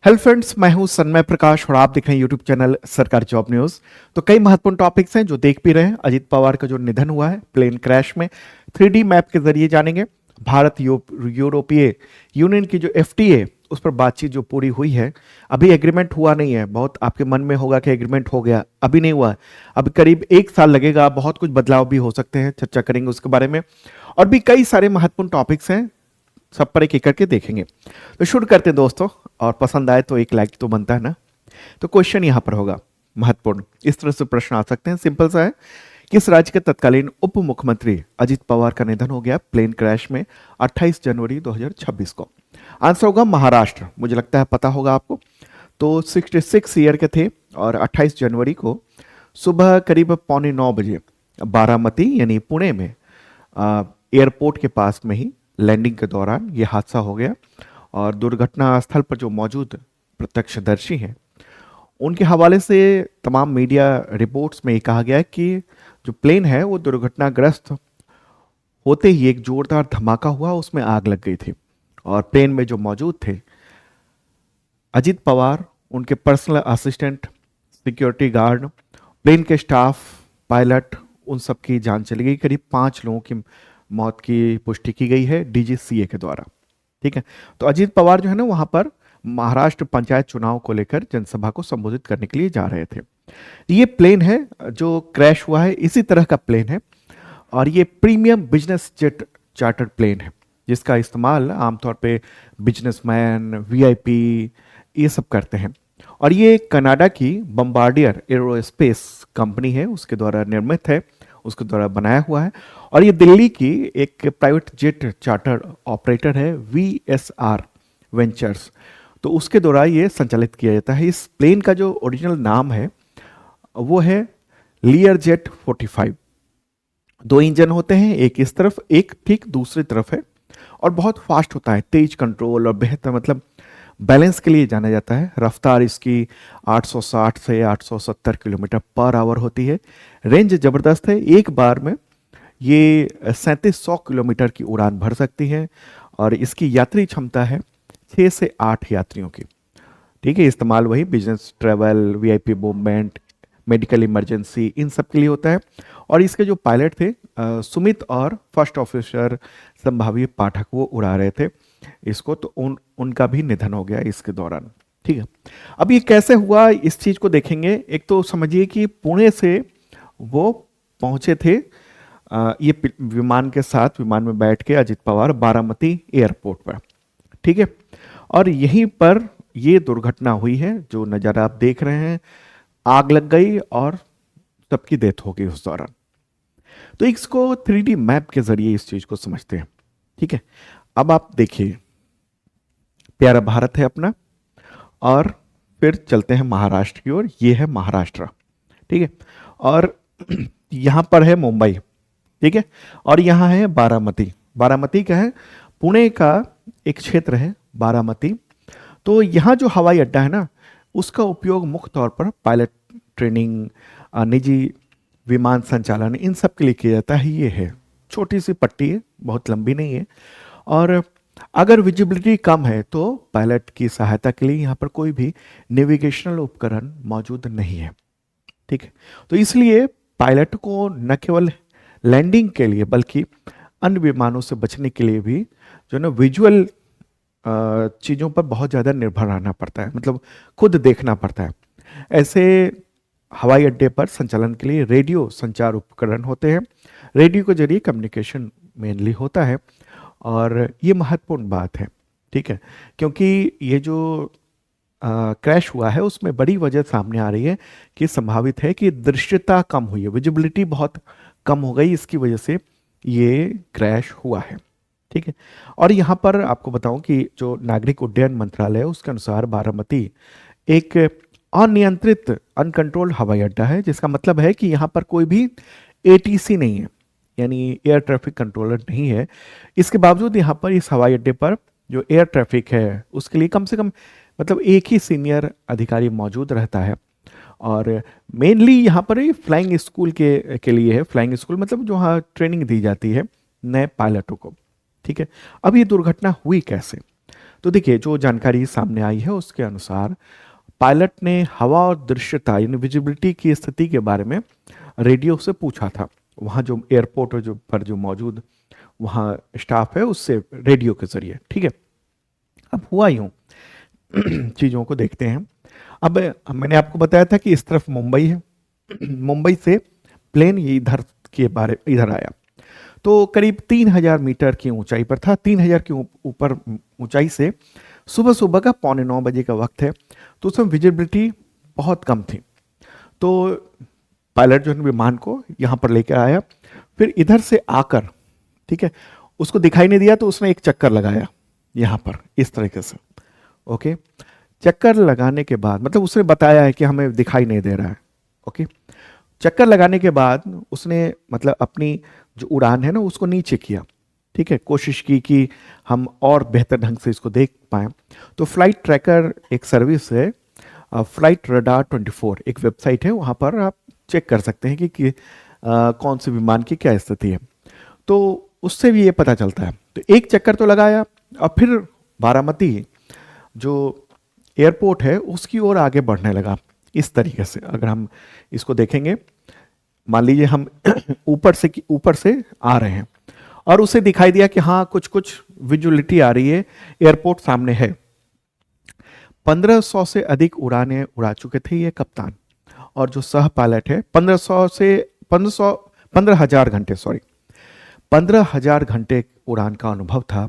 Hello friends, मैं हूं सन्मय प्रकाश और आप देख रहे हैं यूट्यूब चैनल सरकारी जॉब न्यूज़। तो कई महत्वपूर्ण टॉपिक्स हैं जो देख भी रहे हैं। अजीत पवार का जो निधन हुआ है प्लेन क्रैश में, 3D मैप के जरिए जानेंगे। भारत यूरोपीय यूनियन की जो एफटीए उस पर बातचीत जो पूरी हुई है, अभी एग्रीमेंट हुआ नहीं है। बहुत आपके मन में होगा कि एग्रीमेंट हो गया, अभी नहीं हुआ है। अभी करीब 1 साल लगेगा, बहुत कुछ बदलाव भी हो सकते हैं, चर्चा करेंगे उसके बारे में। और भी कई सारे महत्वपूर्ण टॉपिक्स हैं, सब पर एक एक करके देखेंगे। तो शुरू करते हैं दोस्तों, और पसंद आए तो एक लाइक तो बनता है ना। तो क्वेश्चन यहाँ पर होगा महत्वपूर्ण, इस तरह से प्रश्न आ सकते हैं, सिंपल सा है। किस राज्य के तत्कालीन उप मुख्यमंत्री अजित पवार का निधन हो गया प्लेन क्रैश में 28 जनवरी 2026 को? आंसर होगा महाराष्ट्र। मुझे लगता है पता होगा आपको। तो 66 ईयर के थे और 28 जनवरी को सुबह करीब 8:45 बजे बारामती यानी पुणे में एयरपोर्ट के पास में ही लैंडिंग के दौरान ये हादसा हो गया। और दुर्घटना स्थल पर जो मौजूद प्रत्यक्षदर्शी हैं उनके हवाले से तमाम मीडिया रिपोर्ट्स में ये कहा गया है कि जो प्लेन है वो दुर्घटनाग्रस्त होते ही एक जोरदार धमाका हुआ, उसमें आग लग गई थी। और प्लेन में जो मौजूद थे अजित पवार, उनके personal assistant, security guard, plane के स्टाफ, पायलट, उन सब की जान चली गई। करीब 5 लोगों की मौत की पुष्टि की गई है डीजीसीए के द्वारा। ठीक है। तो अजीत पवार जो है ना वहां पर महाराष्ट्र पंचायत चुनाव को लेकर जनसभा को संबोधित करने के लिए जा रहे थे। ये प्लेन है जो क्रैश हुआ है, इसी तरह का प्लेन है। और ये premium business jet chartered plane है जिसका इस्तेमाल आमतौर पे बिजनेसमैन, वीआईपी ये सब करते हैं। और ये कनाडा की बम्बार्डियर एरोस्पेस कंपनी है, उसके द्वारा निर्मित है, उसके द्वारा बनाया हुआ है। और ये दिल्ली की एक प्राइवेट जेट चार्टर ऑपरेटर है वीएसआर वेंचर्स, तो उसके द्वारा ये संचालित किया जाता है। इस प्लेन का जो ओरिजिनल नाम है वो है लियर जेट 45। 2 इंजन होते हैं, एक इस तरफ एक ठीक दूसरी तरफ है। और बहुत फास्ट होता है, तेज कंट्रोल और बेहतर मतलब बैलेंस के लिए जाना जाता है। रफ्तार इसकी 860 से 870 किलोमीटर पर आवर होती है। रेंज ज़बरदस्त है, एक बार में ये 3700 किलोमीटर की उड़ान भर सकती है। और इसकी यात्री क्षमता है 6 से 8 यात्रियों की। ठीक है। इस्तेमाल वही business travel, VIP movement, medical emergency, इन सब के लिए होता है। और इसके जो पायलट थे सुमित और फर्स्ट ऑफिसर संभावित पाठक, वो उड़ा रहे थे इसको। तो उनका भी निधन हो गया इसके दौरान। ठीक है। अब ये कैसे हुआ इस चीज को देखेंगे। एक तो समझिए कि पुणे से वो पहुंचे थे ये विमान के साथ, विमान में बैठ के अजित पवार बारामती एयरपोर्ट पर। ठीक है। और यहीं पर ये दुर्घटना हुई है, जो नज़ारा आप देख रहे हैं। आग लग गई और सबकी डेथ हो गई उस दौरान। तो इसको 3D मैप के जरिए इस चीज को समझते हैं। ठीक है। अब आप देखिए, प्यारा भारत है अपना, और फिर चलते हैं महाराष्ट्र की ओर। ये है महाराष्ट्र। ठीक है। और यहां पर है मुंबई। ठीक है। और यहाँ है बारामती। बारामती क्या है? पुणे का एक क्षेत्र है बारामती। तो यहाँ जो हवाई अड्डा है ना, उसका उपयोग मुख्य तौर पर पायलट ट्रेनिंग, निजी विमान संचालन, इन सब के लिए किया जाता है। ये है छोटी सी पट्टी है, बहुत लंबी नहीं है। और अगर विजिबिलिटी कम है तो पायलट की सहायता के लिए यहाँ पर कोई भी नेविगेशनल उपकरण मौजूद नहीं है। ठीक है। तो इसलिए पायलट को न केवल लैंडिंग के लिए बल्कि अन्य विमानों से बचने के लिए भी जो ना विजुअल चीज़ों पर बहुत ज़्यादा निर्भर रहना पड़ता है, मतलब खुद देखना पड़ता है। ऐसे हवाई अड्डे पर संचालन के लिए रेडियो संचार उपकरण होते हैं। रेडियो के जरिए कम्युनिकेशन मेनली होता है। और ये महत्वपूर्ण बात है। ठीक है। क्योंकि ये जो क्रैश हुआ है उसमें बड़ी वजह सामने आ रही है कि संभावित है कि दृश्यता कम हुई है, विजिबिलिटी बहुत कम हो गई, इसकी वजह से ये क्रैश हुआ है। ठीक है। और यहाँ पर आपको बताऊं कि जो नागरिक उड्डयन मंत्रालय है उसके अनुसार बारामती एक अनियंत्रित अनकंट्रोल्ड हवाई अड्डा है, जिसका मतलब है कि यहाँ पर कोई भी एटीसी नहीं है, यानी एयर ट्रैफिक कंट्रोलर नहीं है। इसके बावजूद यहाँ पर इस हवाई अड्डे पर जो एयर ट्रैफिक है उसके लिए कम से कम मतलब एक ही सीनियर अधिकारी मौजूद रहता है। और मेनली यहाँ पर ये फ्लाइंग स्कूल के लिए है। फ्लाइंग स्कूल मतलब जो हाँ ट्रेनिंग दी जाती है नए पायलटों को। ठीक है। अब ये दुर्घटना हुई कैसे? तो देखिए जो जानकारी सामने आई है उसके अनुसार पायलट ने हवा और दृश्यता यानी विजिबिलिटी की स्थिति के बारे में रेडियो से पूछा था। वहाँ जो एयरपोर्ट जो पर जो मौजूद वहाँ स्टाफ है उससे रेडियो के जरिए, ठीक है। अब हुआ यूं चीज़ों को देखते हैं। अब मैंने आपको बताया था कि इस तरफ मुंबई है मुंबई से प्लेन इधर के बारे इधर आया तो करीब 3000 मीटर की ऊंचाई पर था। 3000 के ऊपर ऊंचाई से सुबह सुबह का 8:45 बजे का वक्त है, तो उसमें विजिबिलिटी बहुत कम थी। तो पायलट जो है विमान को यहाँ पर लेकर आया, फिर इधर से आकर, ठीक है, उसको दिखाई नहीं दिया तो उसने एक चक्कर लगाया यहाँ पर इस तरीके से। ओके, चक्कर लगाने के बाद मतलब उसने बताया है कि हमें दिखाई नहीं दे रहा है। ओके, चक्कर लगाने के बाद उसने मतलब अपनी जो उड़ान है ना उसको नीचे किया, ठीक है, कोशिश की कि हम और बेहतर ढंग से इसको देख पाएं। तो फ्लाइट ट्रैकर एक सर्विस है, फ्लाइट रडार 24 एक वेबसाइट है, वहाँ पर आप चेक कर सकते हैं कि कौन से विमान की क्या स्थिति है। तो उससे भी ये पता चलता है। तो एक चक्कर तो लगाया और फिर बारामती जो एयरपोर्ट है उसकी ओर आगे बढ़ने लगा इस तरीके से। अगर हम इसको देखेंगे, मान लीजिए हम ऊपर से आ रहे हैं और उसे दिखाई दिया कि हाँ कुछ कुछ विजुअलिटी आ रही है, एयरपोर्ट सामने है। 1500 से अधिक उड़ानें उड़ा चुके थे ये कप्तान, और जो सह पायलट है 15,000 घंटे 15,000 घंटे उड़ान का अनुभव था।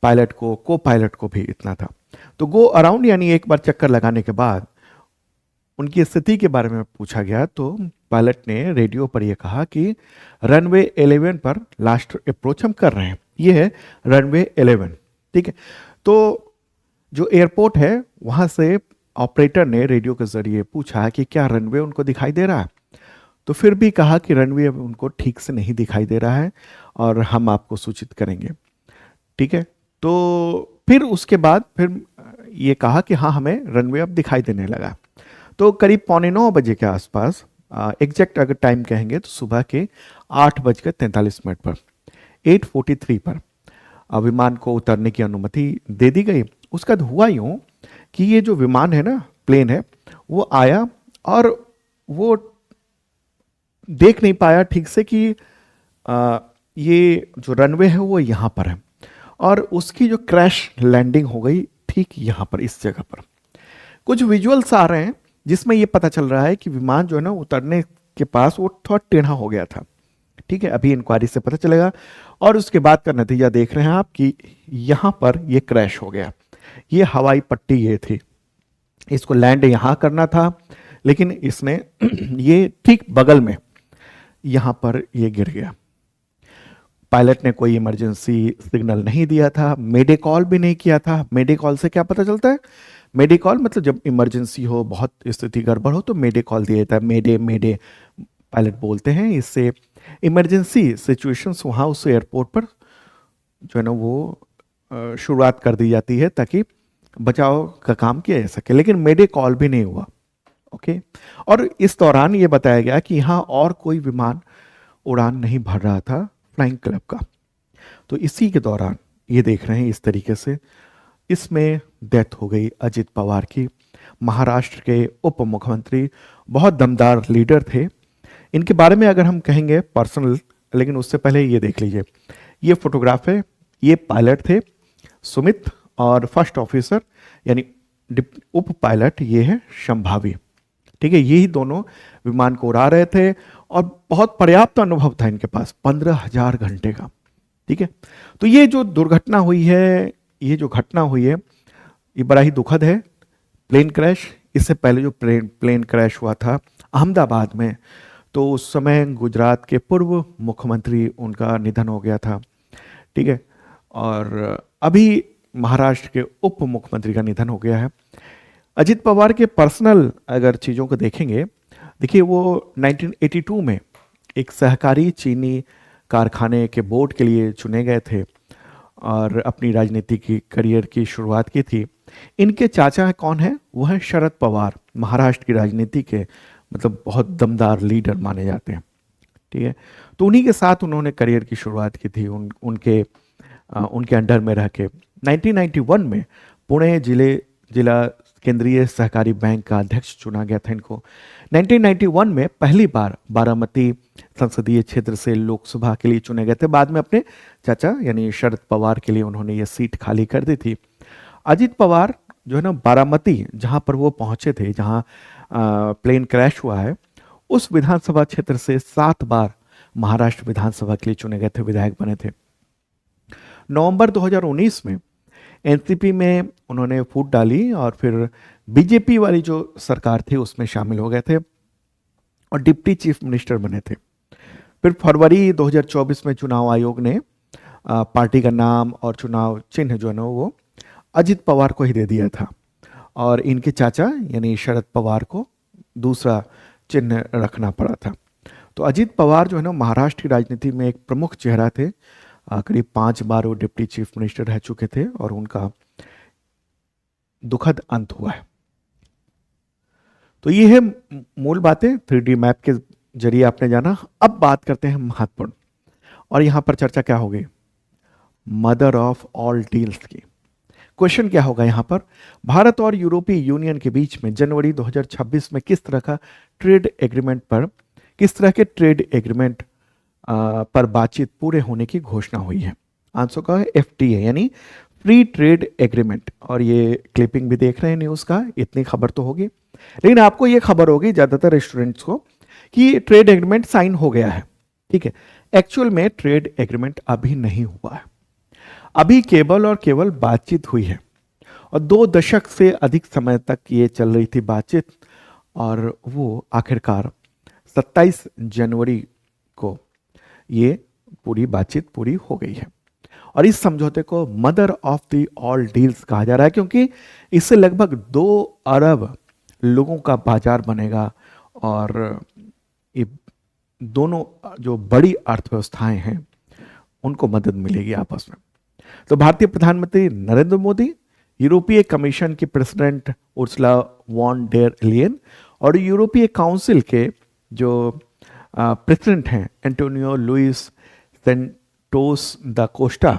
पायलट को को पायलट को भी इतना था। तो गो अराउंड यानी एक बार चक्कर लगाने के बाद उनकी स्थिति के बारे में पूछा गया तो पायलट ने रेडियो पर यह कहा कि रनवे 11 पर लास्ट अप्रोच हम कर रहे हैं। ये है रनवे 11, ठीक है। तो जो एयरपोर्ट है वहां से ऑपरेटर ने रेडियो के जरिए पूछा कि क्या रनवे उनको दिखाई दे रहा है, तो फिर भी कहा कि रनवे अब उनको ठीक से नहीं दिखाई दे रहा है और हम आपको सूचित करेंगे, ठीक है। तो फिर उसके बाद फिर ये कहा कि हाँ हमें रनवे अब दिखाई देने लगा। तो करीब 8:45 के आसपास, एग्जैक्ट अगर टाइम कहेंगे तो सुबह के 8:43 पर 8:43 पर विमान को उतरने की अनुमति दे दी गई। उसका हुआ यूं कि ये जो विमान है ना, प्लेन है, वो आया और वो देख नहीं पाया ठीक से कि ये जो रनवे है वो यहाँ पर है, और उसकी जो क्रैश लैंडिंग हो गई ठीक यहाँ पर इस जगह पर। कुछ विजुअल्स आ रहे हैं जिसमें ये पता चल रहा है कि विमान जो है ना उतरने के पास वो थोड़ा टेढ़ा हो गया था, ठीक है। अभी इंक्वायरी से पता चलेगा और उसके बाद का नतीजा देख रहे हैं आप कि यहाँ पर ये क्रैश हो गया। ये हवाई पट्टी ये थी, इसको लैंड यहाँ करना था, लेकिन इसने ये ठीक बगल में यहाँ पर ये गिर गया। पायलट ने कोई इमरजेंसी सिग्नल नहीं दिया था, मेडे कॉल भी नहीं किया था। मेडे कॉल से क्या पता चलता है? मेडे कॉल मतलब जब इमरजेंसी हो, बहुत स्थिति गड़बड़ हो तो मेडे कॉल दिया जाता है। मेडे मेडे पायलट बोलते हैं। इससे इमरजेंसी सिचुएशंस वहाँ उस एयरपोर्ट पर जो है ना वो शुरुआत कर दी जाती है ताकि बचाव का काम किया जा सके, लेकिन मेडे कॉल भी नहीं हुआ। ओके, और इस दौरान ये बताया गया कि यहाँ और कोई विमान उड़ान नहीं भर रहा था फ्लाइंग क्लब का। तो इसी के दौरान ये देख रहे हैं इस तरीके से इसमें डेथ हो गई अजित पवार की। महाराष्ट्र के उप मुख्यमंत्री, बहुत दमदार लीडर थे। इनके बारे में अगर हम कहेंगे पर्सनल, लेकिन उससे पहले ये देख लीजिए, ये फोटोग्राफ है। ये पायलट थे सुमित और फर्स्ट ऑफिसर यानी उप पायलट ये है संभावी, ठीक है। यही दोनों विमान को उड़ा रहे थे और बहुत पर्याप्त अनुभव था इनके पास 15,000 घंटे का, ठीक है। तो ये जो दुर्घटना हुई है, ये जो घटना हुई है, ये बड़ा ही दुखद है। प्लेन क्रैश, इससे पहले जो प्लेन क्रैश हुआ था अहमदाबाद में, तो उस समय गुजरात के पूर्व मुख्यमंत्री उनका निधन हो गया था, ठीक है। और अभी महाराष्ट्र के उप मुख्यमंत्री का निधन हो गया है। अजित पवार के पर्सनल अगर चीज़ों को देखेंगे, देखिए वो 1982 में एक सहकारी चीनी कारखाने के बोर्ड के लिए चुने गए थे और अपनी राजनीति की करियर की शुरुआत की थी। इनके चाचा कौन है? वो है शरद पवार, महाराष्ट्र की राजनीति के मतलब बहुत दमदार लीडर माने जाते हैं, ठीक है। तो उन्हीं के साथ उन्होंने करियर की शुरुआत की थी, उनके अंडर में रह के। 1991 में पुणे जिला केंद्रीय सहकारी बैंक का अध्यक्ष चुना गया था इनको। 1991 में पहली बार बारामती संसदीय क्षेत्र से लोकसभा के लिए चुने गए थे। बाद में अपने चाचा यानी शरद पवार के लिए उन्होंने ये सीट खाली कर दी थी। अजित पवार जो है ना, बारामती जहां पर वो पहुंचे थे, जहां प्लेन क्रैश हुआ है, उस विधानसभा क्षेत्र से 7 बार महाराष्ट्र विधानसभा के लिए चुने गए थे, विधायक बने थे। नवंबर 2019 में एनसीपी में उन्होंने फूट डाली और फिर बीजेपी वाली जो सरकार थी उसमें शामिल हो गए थे और डिप्टी चीफ मिनिस्टर बने थे। फिर फरवरी 2024 में चुनाव आयोग ने पार्टी का नाम और चुनाव चिन्ह जो है ना वो अजित पवार को ही दे दिया था और इनके चाचा यानी शरद पवार को दूसरा चिन्ह रखना पड़ा था। तो अजित पवार जो है ना महाराष्ट्र की राजनीति में एक प्रमुख चेहरा थे। करीब 5 बार वो डिप्टी चीफ मिनिस्टर रह चुके थे और उनका दुखद अंत हुआ है। तो ये है मूल बातें 3D मैप के जरिए आपने जाना। अब बात करते हैं महत्वपूर्ण, और यहां पर चर्चा क्या होगी, मदर ऑफ ऑल डील्स की। क्वेश्चन क्या होगा यहां पर, भारत और यूरोपीय यूनियन के बीच में जनवरी 2026 में किस तरह के ट्रेड एग्रीमेंट पर बातचीत पूरे होने की घोषणा हुई है। आंसर का है FTA यानी फ्री ट्रेड एग्रीमेंट। और ये क्लिपिंग भी देख रहे हैं न्यूज़ का, इतनी खबर तो होगी, लेकिन आपको ये खबर होगी ज़्यादातर स्टूडेंट्स को कि ट्रेड एग्रीमेंट साइन हो गया है। ठीक है, एक्चुअल में ट्रेड एग्रीमेंट अभी नहीं हुआ है, अभी केवल और केवल बातचीत हुई है और 2 दशक से अधिक समय तक ये चल रही थी बातचीत और वो आखिरकार 27 जनवरी को ये पूरी बातचीत पूरी हो गई है। और इस समझौते को mother of the all deals कहा जा रहा है क्योंकि इससे लगभग 2 अरब लोगों का बाजार बनेगा और ये दोनों जो बड़ी अर्थव्यवस्थाएं हैं उनको मदद मिलेगी आपस में। तो भारतीय प्रधानमंत्री नरेंद्र मोदी, यूरोपीय कमीशन की president Ursula von der Leyen और यूरोपीय काउंसिल के जो प्रेसिडेंट हैं Antonio Luis Santos da Costa,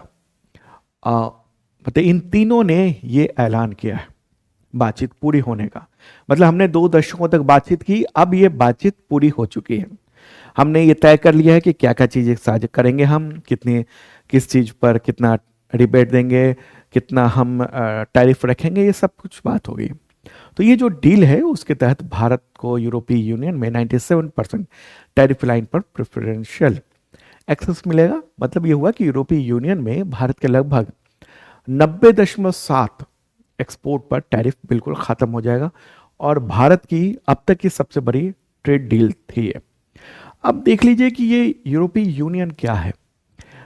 मतलब इन तीनों ने ये ऐलान किया है बातचीत पूरी होने का। मतलब हमने 2 दशकों तक बातचीत की, अब ये बातचीट पूरी हो चुकी है। हमने ये तय कर लिया है कि क्या क्या चीज़ें साझा करेंगे, हम किस चीज़ पर कितना रिबेट देंगे, कितना हम टैरिफ रखेंगे, ये सब कुछ बात होगी। तो ये जो डील है उसके तहत भारत को यूरोपीय यूनियन में 97% टैरिफ लाइन पर प्रेफरेंशियल एक्सेस मिलेगा। मतलब ये हुआ कि यूरोपीय यूनियन में भारत के लगभग 90.7 एक्सपोर्ट पर टैरिफ बिल्कुल ख़त्म हो जाएगा और भारत की अब तक की सबसे बड़ी ट्रेड डील थी ये। अब देख लीजिए कि ये यूरोपीय यूनियन क्या है।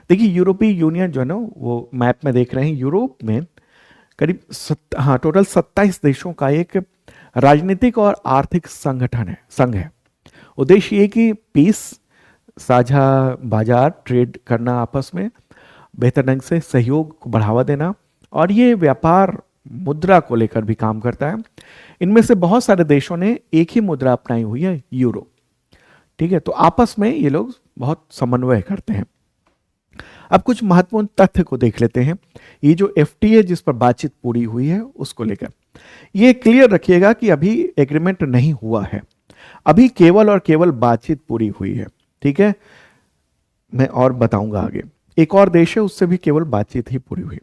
देखिए यूरोपीय यूनियन जो है ना वो मैप में देख रहे हैं, यूरोप में करीब टोटल 27 देशों का एक राजनीतिक और आर्थिक संघ है। उद्देश्य ये कि पीस, साझा बाजार, ट्रेड करना, आपस में बेहतर ढंग से सहयोग को बढ़ावा देना, और ये व्यापार मुद्रा को लेकर भी काम करता है। इनमें से बहुत सारे देशों ने एक ही मुद्रा अपनाई हुई है, यूरो। ठीक है, तो आपस में ये लोग बहुत समन्वय करते हैं। अब कुछ महत्वपूर्ण तथ्य को देख लेते हैं। ये जो FTA जिस पर बातचीत पूरी हुई है उसको लेकर ये क्लियर रखिएगा कि अभी एग्रीमेंट नहीं हुआ है, अभी केवल और केवल बातचीत पूरी हुई है। ठीक है, मैं और बताऊंगा आगे। एक और देश है उससे भी केवल बातचीत ही पूरी हुई।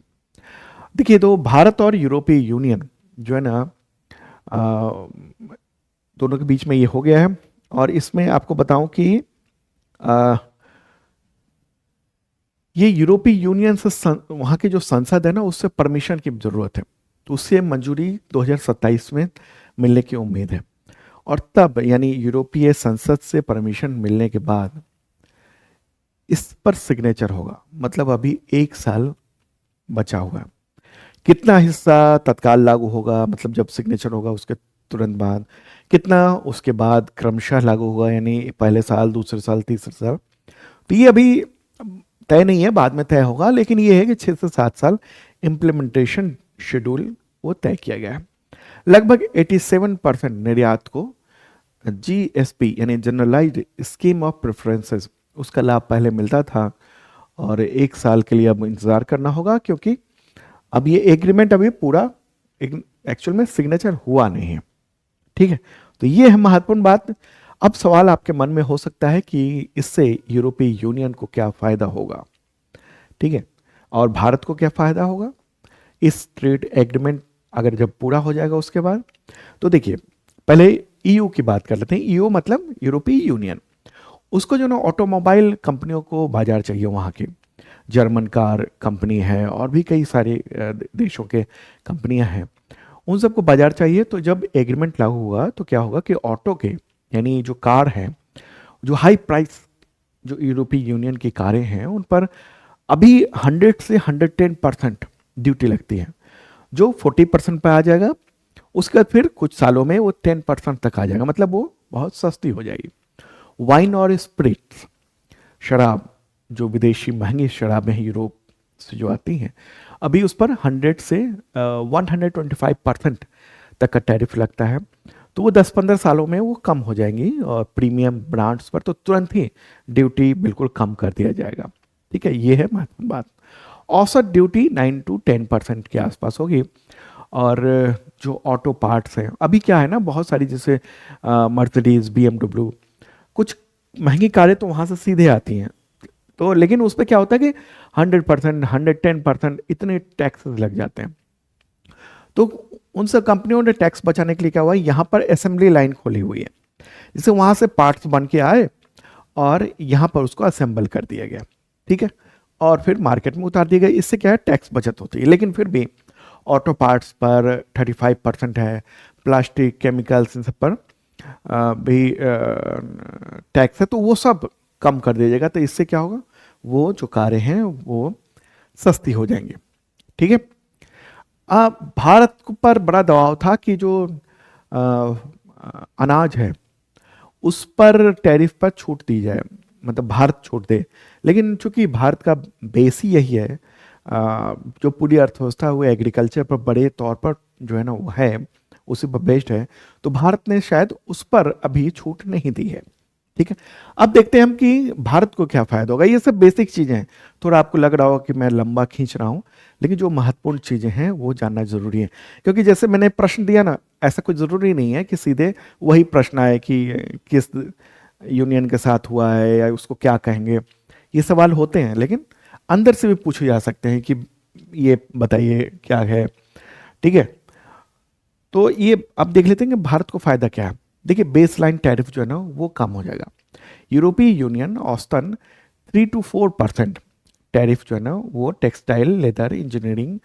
देखिए, तो भारत और यूरोपीय यूनियन जो है ना दोनों के बीच में ये हो गया है। और इसमें आपको बताऊं कि ये यूरोपीय यूनियन से वहाँ की जो संसद है ना उससे परमिशन की ज़रूरत है, तो उससे मंजूरी 2027 में मिलने की उम्मीद है। और तब यानी यूरोपीय संसद से परमिशन मिलने के बाद इस पर सिग्नेचर होगा। मतलब अभी 1 साल बचा हुआ है। कितना हिस्सा तत्काल लागू होगा, मतलब जब सिग्नेचर होगा उसके तुरंत बाद, कितना उसके बाद क्रमशः लागू होगा, यानी पहले साल, दूसरे साल, तीसरे साल, तो ये अभी तय नहीं है, बाद में तय होगा। लेकिन ये है कि 6 से 7 साल इम्प्लीमेंटेशन शेड्यूल वो तय किया गया है। लगभग 87% निर्यात को GSP यानी जनरलाइज्ड स्कीम ऑफ प्रेफरेंसेस उसका लाभ पहले मिलता था और 1 साल के लिए अब इंतज़ार करना होगा क्योंकि अब ये एग्रीमेंट अभी पूरा एक्चुअल में सिग्नेचर हुआ नहीं है। ठीक है, तो ये है महत्वपूर्ण बात। अब सवाल आपके मन में हो सकता है कि इससे यूरोपीय यूनियन को क्या फायदा होगा। ठीक है, और भारत को क्या फायदा होगा इस ट्रेड एग्रीमेंट अगर जब पूरा हो जाएगा उसके बाद। तो देखिए, पहले ईयू की बात कर लेते हैं। ईयू मतलब यूरोपीय यूनियन। उसको जो ना ऑटोमोबाइल कंपनियों को बाजार चाहिए, वहाँ की जर्मन कार कंपनी है और भी कई सारे देशों के कंपनियां हैं, उन सबको बाजार चाहिए। तो जब एग्रीमेंट लागू हुआ तो क्या होगा कि ऑटो के यानी जो कार है, जो हाई प्राइस जो यूरोपीय यूनियन की कारें हैं उन पर अभी 100 से 110% ड्यूटी लगती है, जो 40% पे आ जाएगा। उसके बाद फिर कुछ सालों में वो 10% तक आ जाएगा, मतलब वो बहुत सस्ती हो जाएगी। वाइन और स्पिरिट्स, शराब, जो विदेशी महंगी शराबें हैं यूरोप से जो आती हैं, अभी उस पर 100 से 125% तक का टैरिफ लगता है। तो वो 10-15 सालों में वो कम हो जाएंगी और प्रीमियम ब्रांड्स पर तो तुरंत ही ड्यूटी बिल्कुल कम कर दिया जाएगा। ठीक है, ये है महत्वपूर्ण बात। औसत ड्यूटी 9 to 10% के आसपास होगी। और जो ऑटो पार्ट्स हैं, अभी क्या है ना, बहुत सारी जैसे मर्सिडीज, BMW, कुछ महंगी कारें तो वहाँ से सीधे आती हैं। तो लेकिन उस पर क्या होता है कि 100%, 110% इतने टैक्सेस लग जाते हैं। तो उन सब कंपनियों ने टैक्स बचाने के लिए क्या हुआ, यहाँ पर असेंबली लाइन खोली हुई है, जिससे वहाँ से पार्ट्स बन के आए और यहाँ पर उसको असेंबल कर दिया गया। ठीक है, और फिर मार्केट में उतार दिया गया। इससे क्या है, टैक्स बचत होती है। लेकिन फिर भी ऑटो पार्ट्स पर 35% है, प्लास्टिक, केमिकल्स, इन सब पर भी टैक्स है, तो वो सब कम कर दिया जाएगा। तो इससे क्या होगा, वो जो कारें हैं वो सस्ती हो जाएंगी। ठीक है, भारत पर बड़ा दबाव था कि जो अ, अनाज है उस पर टैरिफ पर छूट दी जाए, मतलब भारत छूट दे। लेकिन चूंकि भारत का बेस ही यही है, जो पूरी अर्थव्यवस्था वो एग्रीकल्चर पर बड़े तौर पर जो है ना वो है, उसी पर बेस्ड है, तो भारत ने शायद उस पर अभी छूट नहीं दी है। ठीक है, अब देखते हैं हम कि भारत को क्या फायदा होगा। ये सब बेसिक चीजें हैं, थोड़ा आपको लग रहा होगा कि मैं लंबा खींच रहा हूं, लेकिन जो महत्वपूर्ण चीजें हैं वो जानना जरूरी है। क्योंकि जैसे मैंने प्रश्न दिया ना, ऐसा कुछ जरूरी नहीं है कि सीधे वही प्रश्न आए कि किस यूनियन के साथ हुआ है या उसको क्या कहेंगे। ये सवाल होते हैं, लेकिन अंदर से भी पूछे जा सकते हैं कि ये बताइए क्या है। ठीक है, तो ये अब देख लेते हैं कि भारत को फायदा क्या है। देखिए, बेस लाइन टैरिफ जो है ना वो कम हो जाएगा। यूरोपीय यूनियन औसतन 3 to 4% टैरिफ जो है ना वो टेक्सटाइल, लेदर, इंजीनियरिंग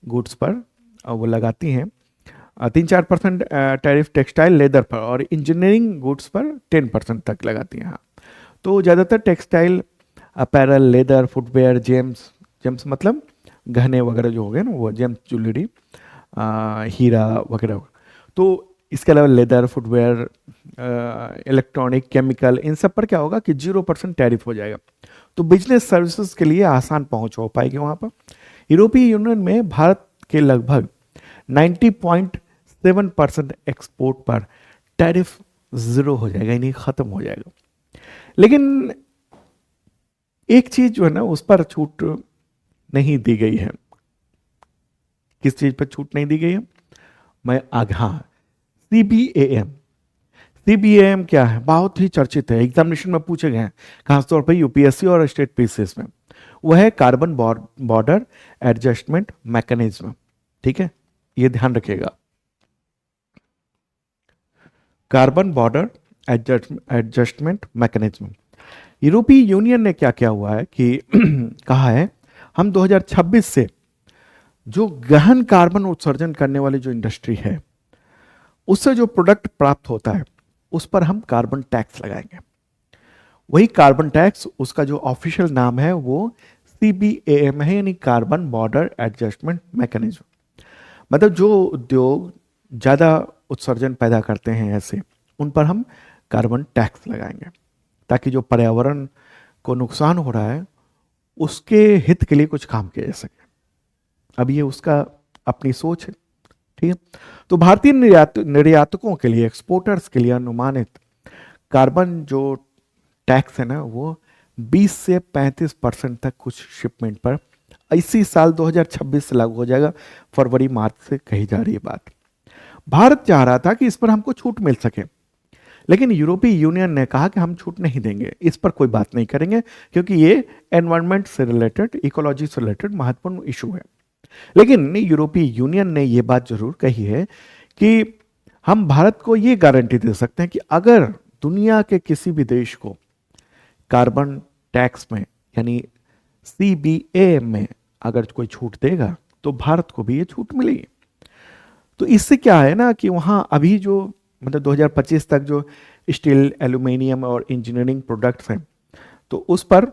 गुड्स पर वो लगाती हैं। 3-4% टैरिफ टेक्सटाइल, लेदर पर, और इंजीनियरिंग गुड्स पर 10% तक लगाती हैं। हाँ, तो ज़्यादातर textile, apparel, leather, footwear, James, James मतलब गहने वगैरह जो हो गए ना वो जेम्स, ज्वेलरी, हीरा वगैरह। तो इसके अलावा लेदर, फुटवेयर, इलेक्ट्रॉनिक, केमिकल, इन सब पर क्या होगा कि 0% टैरिफ हो जाएगा। तो बिजनेस सर्विसेज के लिए आसान पहुंच हो पाएगी वहां पर। यूरोपीय यूनियन में भारत के लगभग 90.7% एक्सपोर्ट पर टैरिफ जीरो हो जाएगा, यानी खत्म हो जाएगा। लेकिन एक चीज जो है ना उस पर छूट नहीं दी गई है। किस चीज पर छूट नहीं दी गई है, मैं आगे, हाँ, सीबीएएम। सीबीएएम क्या है, बहुत ही चर्चित है, एग्जामिनेशन में पूछे गए हैं खासतौर पर यूपीएससी और स्टेट पीसीएस में। वह है कार्बन बॉर्डर एडजस्टमेंट मैकेनिज्म। ठीक है, ये ध्यान रखिएगा, कार्बन बॉर्डर एडजस्टमेंट मैकेनिज्म। यूरोपीय यूनियन ने क्या क्या हुआ है कि कहा है हम 2026 से जो गहन कार्बन उत्सर्जन करने वाली जो इंडस्ट्री है उससे जो प्रोडक्ट प्राप्त होता है उस पर हम कार्बन टैक्स लगाएंगे। वही कार्बन टैक्स, उसका जो ऑफिशियल नाम है वो सीबीएएम है, यानी कार्बन बॉर्डर एडजस्टमेंट मैकेनिज्म। मतलब जो उद्योग ज़्यादा उत्सर्जन पैदा करते हैं ऐसे, उन पर हम कार्बन टैक्स लगाएंगे, ताकि जो पर्यावरण को नुकसान हो रहा है उसके हित के लिए कुछ काम किया जा सके। अब ये उसका अपनी सोच है। ठीक है, तो भारतीय निर्यातकों के लिए, एक्सपोर्टर्स के लिए अनुमानित कार्बन जो टैक्स है ना वो 20 से 35% तक कुछ शिपमेंट पर इसी साल 2026 से लागू हो जाएगा, फरवरी मार्च से कही जा रही है बात। भारत चाह रहा था कि इस पर हमको छूट मिल सके, लेकिन यूरोपीय यूनियन ने कहा कि हम छूट नहीं देंगे, इस पर कोई बात नहीं करेंगे, क्योंकि ये एनवायरनमेंट से रिलेटेड, इकोलॉजी से रिलेटेड महत्वपूर्ण इशू है। लेकिन यूरोपीय यूनियन ने ये बात जरूर कही है कि हम भारत को ये गारंटी दे सकते हैं कि अगर दुनिया के किसी भी देश को कार्बन टैक्स में यानी सीबीए में अगर कोई छूट देगा तो भारत को भी ये छूट मिलेगी। तो इससे क्या है ना कि वहाँ अभी जो मतलब 2025 तक जो स्टील, एल्यूमिनियम और इंजीनियरिंग प्रोडक्ट्स हैं, तो उस पर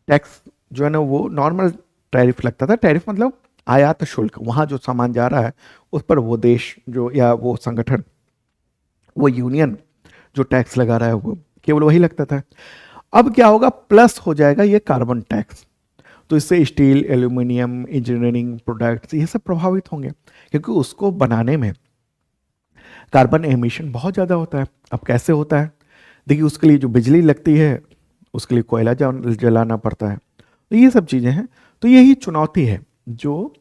टैक्स जो है ना वो नॉर्मल टैरिफ लगता था। टैरिफ मतलब आयात शुल्क, वहाँ जो सामान जा रहा है उस पर वो देश जो या वो संगठन, वो यूनियन जो टैक्स लगा रहा है वो केवल वही लगता था। अब क्या होगा, प्लस हो जाएगा ये कार्बन टैक्स। तो इससे स्टील, एल्यूमिनियम, इंजीनियरिंग प्रोडक्ट्स ये सब प्रभावित होंगे, क्योंकि उसको बनाने में कार्बन एमिशन बहुत ज़्यादा होता है। अब कैसे होता है, देखिए उसके लिए जो बिजली लगती है उसके लिए कोयला जलाना पड़ता है, तो ये सब चीज़ें हैं। तो यही चुनौती है जो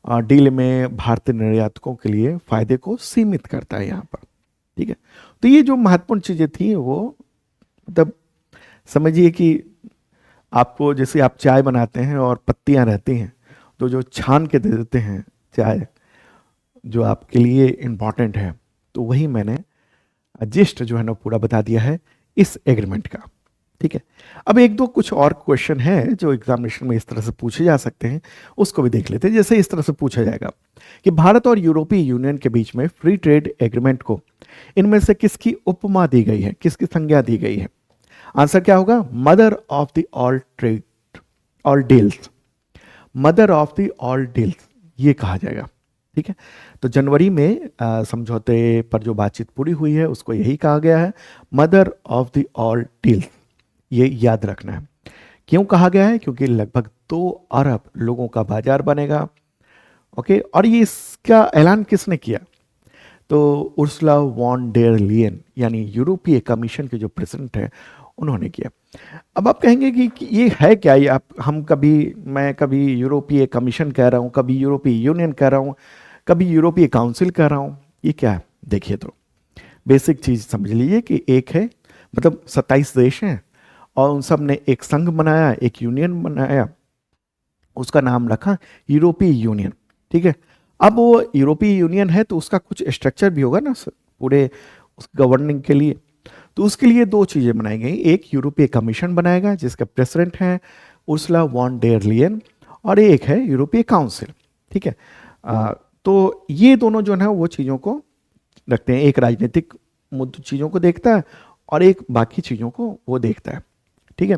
डील में भारतीय निर्यातकों के लिए फायदे को सीमित करता है यहाँ पर। ठीक है, तो ये जो महत्वपूर्ण चीज़ें थी वो मतलब समझिए कि आपको जैसे आप चाय बनाते हैं और पत्तियां रहती हैं, तो जो छान के दे देते हैं चाय जो आपके लिए इम्पॉर्टेंट है, तो वही मैंने जिस्ट जो है ना पूरा बता दिया है इस एग्रीमेंट का। ठीक है, अब एक दो कुछ और क्वेश्चन है जो एग्जामिनेशन में इस तरह से पूछे जा सकते हैं, उसको भी देख लेते हैं। जैसे इस तरह से पूछा जाएगा कि भारत और यूरोपीय यूनियन के बीच में फ्री ट्रेड एग्रीमेंट को इनमें से किसकी उपमा दी गई है, किसकी संज्ञा दी गई है? आंसर क्या होगा, mother of the all trade, all deals, mother of the all deals ये कहा जाएगा। ठीक है, तो जनवरी में समझौते पर जो बातचीत पूरी हुई है उसको यही कहा गया है, mother of the all deals. ये याद रखना है। क्यों कहा गया है, क्योंकि लगभग 2 अरब लोगों का बाजार बनेगा। ओके, और ये इसका ऐलान किसने किया, तो उर्सुला वॉन डेर लियन यानी यूरोपीय कमीशन के जो प्रेसिडेंट है उन्होंने किया। अब आप कहेंगे कि ये है क्या, ये आप मैं कभी यूरोपीय कमीशन कह रहा हूँ, कभी यूरोपीय यूनियन कह रहा हूँ, कभी यूरोपीय काउंसिल कह रहा हूँ, ये क्या है? देखिए, तो बेसिक चीज़ समझ लीजिए कि एक है मतलब 27 देश हैं और उन सब ने एक संघ बनाया, एक यूनियन बनाया, उसका नाम रखा यूरोपीय यूनियन। ठीक है, अब वो यूरोपीय यूनियन है तो उसका कुछ स्ट्रक्चर भी होगा ना पूरे उस गवर्निंग के लिए। तो उसके लिए 2 चीज़ें बनाई गई, एक यूरोपीय कमीशन बनाएगा जिसका प्रेसिडेंट है उर्सुला वॉन डेर लियन, और एक है यूरोपीय काउंसिल। ठीक है, तो ये दोनों जो है वो चीज़ों को रखते हैं, एक राजनीतिक चीज़ों को देखता है और एक बाकी चीज़ों को वो देखता है। ठीक है,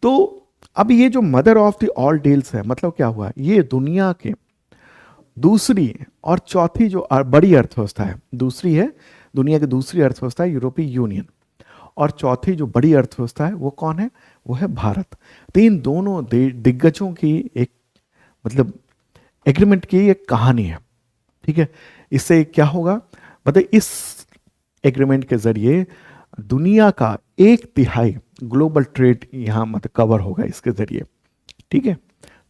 तो अब ये जो mother of the all deals है, मतलब क्या हुआ, ये दुनिया के दूसरी और चौथी जो बड़ी अर्थव्यवस्था है, दूसरी है दुनिया की दूसरी अर्थव्यवस्था है यूरोपीय यूनियन, और चौथी जो बड़ी अर्थव्यवस्था है वो कौन है, वो है भारत। तो इन दोनों दिग्गजों की एक मतलब एग्रीमेंट की एक कहानी है। ठीक है, इससे क्या होगा, मतलब इस एग्रीमेंट के जरिए दुनिया का 1/3 ग्लोबल ट्रेड यहाँ मतलब कवर होगा इसके जरिए। ठीक है,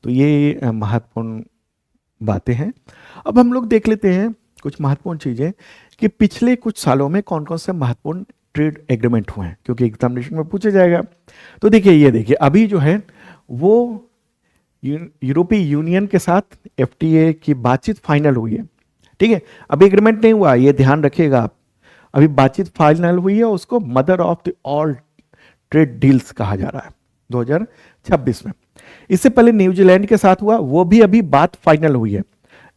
तो ये महत्वपूर्ण बातें हैं। अब हम लोग देख लेते हैं कुछ महत्वपूर्ण चीजें कि पिछले कुछ सालों में कौन कौन से महत्वपूर्ण ट्रेड एग्रीमेंट हुए हैं, क्योंकि एग्जामिनेशन में पूछा जाएगा। तो देखिए, ये देखिए अभी जो है वो यूरोपीय यूनियन के साथ एफटीए की बातचीत फाइनल हुई है। ठीक है, अभी एग्रीमेंट नहीं हुआ, ये ध्यान रखिएगा आप, अभी बातचीत फाइनल हुई है, उसको mother of the all trade deals कहा जा रहा है 2026 में। इससे पहले न्यूजीलैंड के साथ हुआ, वो भी अभी बात फाइनल हुई है।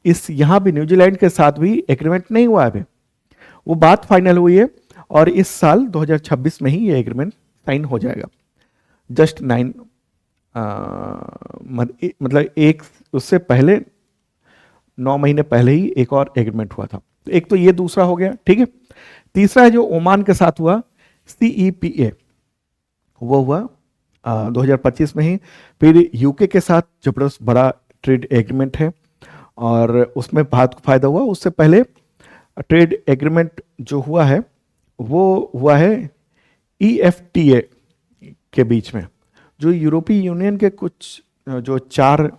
इस यहां भी न्यूजीलैंड के साथ भी एग्रीमेंट नहीं हुआ है अभी, वो बात फाइनल हुई है और इस साल 2026 में ही ये एग्रीमेंट साइन हो जाएगा। जस्ट 9 मतलब एक उससे पहले 9 महीने पहले ही एक और एग्रीमेंट हुआ था। तो एक तो ये दूसरा हो गया। ठीक है, तीसरा है जो ओमान के साथ हुआ CEPA, वो हुआ 2025 में ही। फिर यूके के साथ जबरदस्त बड़ा ट्रेड एग्रीमेंट है और उसमें भारत को फायदा हुआ। उससे पहले ट्रेड एग्रीमेंट जो हुआ है वो हुआ है EFTA के बीच में, जो यूरोपीय यूनियन के कुछ जो 4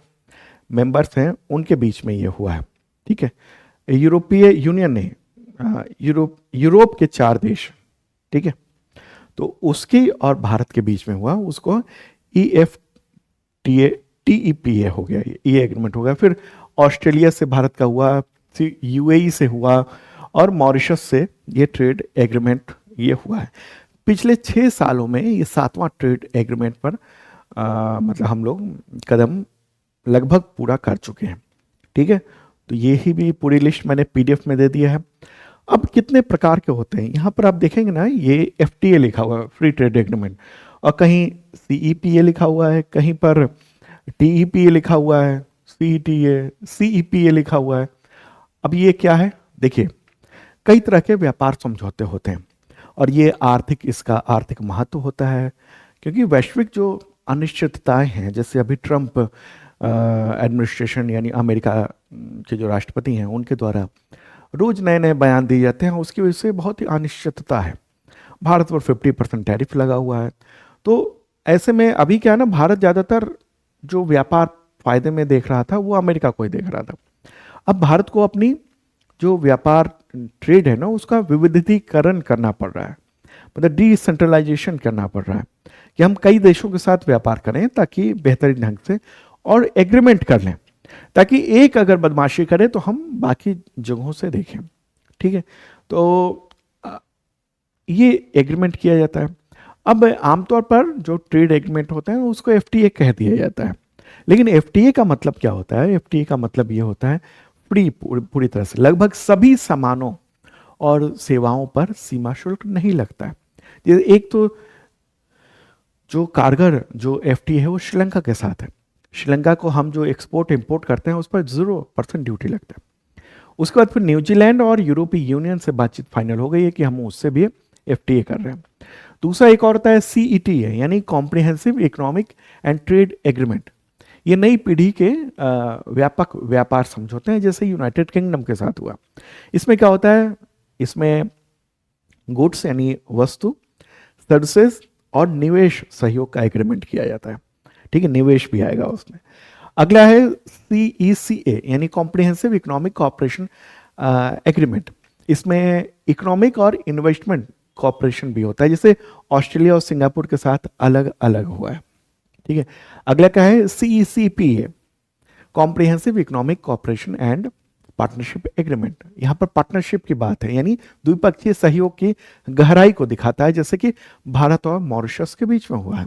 मेंबर्स हैं उनके बीच में ये हुआ है। ठीक है, यूरोपीय यूनियन ने यूरोप के 4 देश, ठीक है, तो उसकी और भारत के बीच में हुआ, उसको टीईपीए हो गया, ये एग्रीमेंट हो गया। फिर ऑस्ट्रेलिया से भारत का हुआ, फिर यूएई से हुआ और मॉरिशस से ये ट्रेड एग्रीमेंट ये हुआ है। पिछले 6 सालों में ये 7वां ट्रेड एग्रीमेंट पर मतलब हम लोग कदम लगभग पूरा कर चुके हैं। ठीक है, तो ये ही भी पूरी लिस्ट मैंने पीडीएफ में दे दिया है। अब कितने प्रकार के होते हैं यहाँ पर आप देखेंगे ना, ये एफटीए लिखा हुआ है, फ्री ट्रेड एग्रीमेंट, और कहीं सीईपीए लिखा हुआ है, कहीं पर टीईपीए लिखा हुआ है, सीईपीए लिखा हुआ है। अब ये क्या है, देखिए कई तरह के व्यापार समझौते होते हैं और ये इसका आर्थिक महत्व होता है, क्योंकि वैश्विक जो अनिश्चितताएं हैं, जैसे अभी ट्रंप एडमिनिस्ट्रेशन यानी अमेरिका के जो राष्ट्रपति हैं उनके द्वारा रोज नए नए बयान दिए जाते हैं, उसकी वजह से बहुत ही अनिश्चितता है। भारत पर 50% टैरिफ लगा हुआ है, तो ऐसे में अभी क्या है ना, भारत ज़्यादातर जो व्यापार फायदे में देख रहा था वो अमेरिका को ही देख रहा था। अब भारत को अपनी जो व्यापार ट्रेड है ना उसका विविधीकरण करना पड़ रहा है, मतलब डिसेंट्रलाइजेशन करना पड़ रहा है कि हम कई देशों के साथ व्यापार करें ताकि बेहतरीन ढंग से और एग्रीमेंट कर लें, ताकि एक अगर बदमाशी करे तो हम बाकी जगहों से देखें। ठीक है, तो ये एग्रीमेंट किया जाता है। अब आमतौर पर जो ट्रेड एग्रीमेंट होता है उसको एफटीए कह दिया जाता है, लेकिन एफटीए का मतलब क्या होता है? एफटीए का मतलब ये होता है पूरी तरह से लगभग सभी सामानों और सेवाओं पर सीमा शुल्क नहीं लगता है। एक तो जो कारगर जो एफटीए है वो श्रीलंका के साथ है। श्रीलंका को हम जो एक्सपोर्ट इंपोर्ट करते हैं उस पर 0% ड्यूटी लगता है। उसके बाद फिर न्यूजीलैंड और यूरोपीय यूनियन से बातचीत फाइनल हो गई है कि हम उससे भी एफटीए कर रहे हैं। दूसरा एक और होता है सीईटी है, यानी comprehensive economic and trade agreement. ये नई पीढ़ी के व्यापक व्यापार समझौते हैं, जैसे यूनाइटेड किंगडम के साथ हुआ। इसमें क्या होता है, इसमें गुड्स यानी वस्तु, सर्विसेज और निवेश सहयोग का एग्रीमेंट किया जाता है। ठीक है, निवेश भी आएगा उसमें। अगला है सीईसीए यानी कॉम्प्रिहेंसिव इकोनॉमिक कॉपरेशन एग्रीमेंट। इसमें इकोनॉमिक और इन्वेस्टमेंट कॉपरेशन भी होता है, जैसे ऑस्ट्रेलिया और सिंगापुर के साथ अलग अलग हुआ है। ठीक है, अगला क्या है, CECPA comprehensive economic cooperation and partnership agreement. यहाँ पर पार्टनरशिप की बात है, यानी द्विपक्षीय सहयोग की गहराई को दिखाता है, जैसे कि भारत और मॉरिशस के बीच में हुआ है।